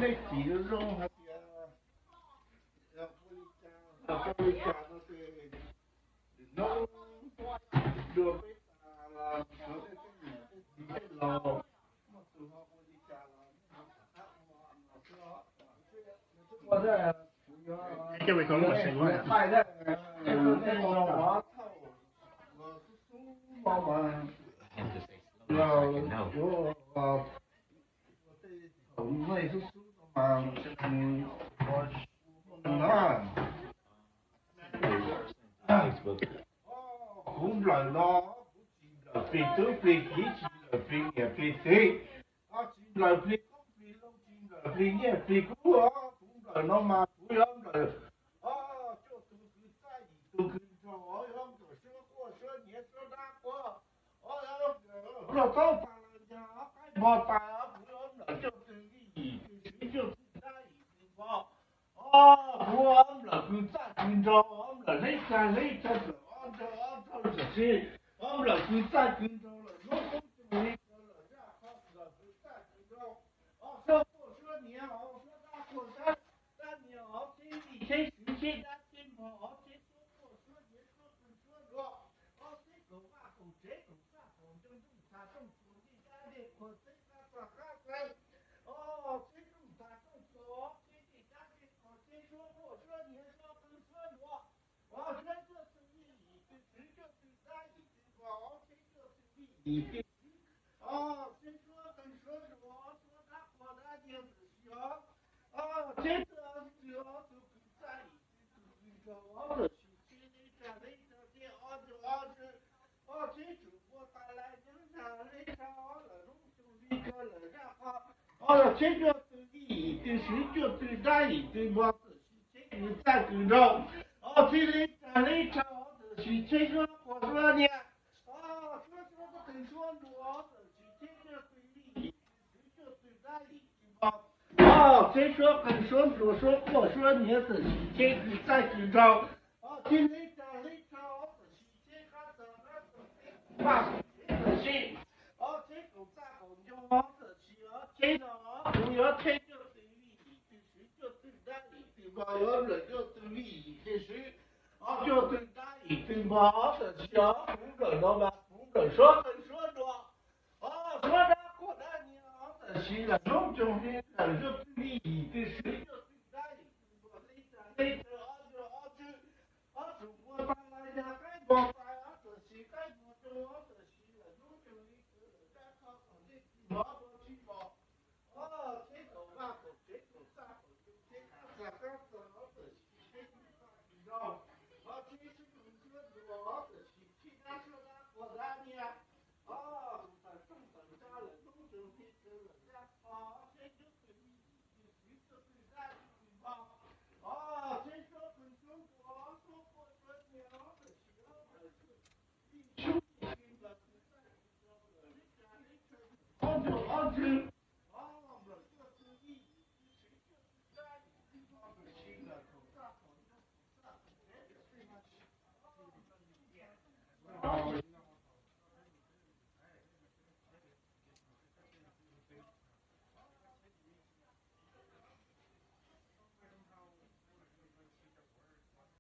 那几个肉那些，要不里家那些，弄热被打了，热的这面这几个老，我说话不里家了，我这。这位说我谁过呀？太太，那个花头，我是属猫嘛，我我也是属的嘛，我属啊，红来了，飞都飞起了，飞也飞飞，啊，进来飞高飞楼，进来飞也飞高啊，红来了嘛，不要来。都跟着我要个说过说你说那个，我要早饭了家，该麻烦啊，不要那就是你，就是那一个吧。我们跟咱跟着我们那干那这个，按照这些，我们跟咱跟着了，有工资那个了，然后跟咱跟着，说过说你好，说那过咱你好，这一天学习咱听好，这说过说你说跟说着，这个话口这个话口正他正说你家的可这个说哈子，这种他正说，这的家的可这说过说你说跟说着，这就是你的，这就是咱的话，这就是你的。谁说跟说着，说他过来就是行。这个主要就跟咱一起跟着我的去，这的，这中国带来经常来上了，弄成一个了，然后，这个对你一定是就对咱一定我的是这个咱跟着，这里来上的是这个我说呢，说不跟说着，这个对你，这个对咱一定吧。谁说跟说着说过说你的是这个在今朝，今天家里朝的是这个怎么的，把这个是，这个咋个就往的是这个不要这个对你的是就对咱的吧，要人就对你的是，就对咱的吧的是不能了吧，不能说跟说着，说着过来你的是了，弄中的人就对你的是就对咱的，我这个中国大来的海报在这是海报中这是了，弄中的咱看看这地方多去吧，这个那个这个啥个这个这个这个这个你知道，这是中国多的是其他说的国家呢，咱中等下了，弄中的这个咱这就对你这就对咱的吧。谁说跟中国说过说娘的是的是，你兄弟听了是在说的，你家里头，我们就是你，谁就是在你地方的亲了，口大口大口大，这个对吗？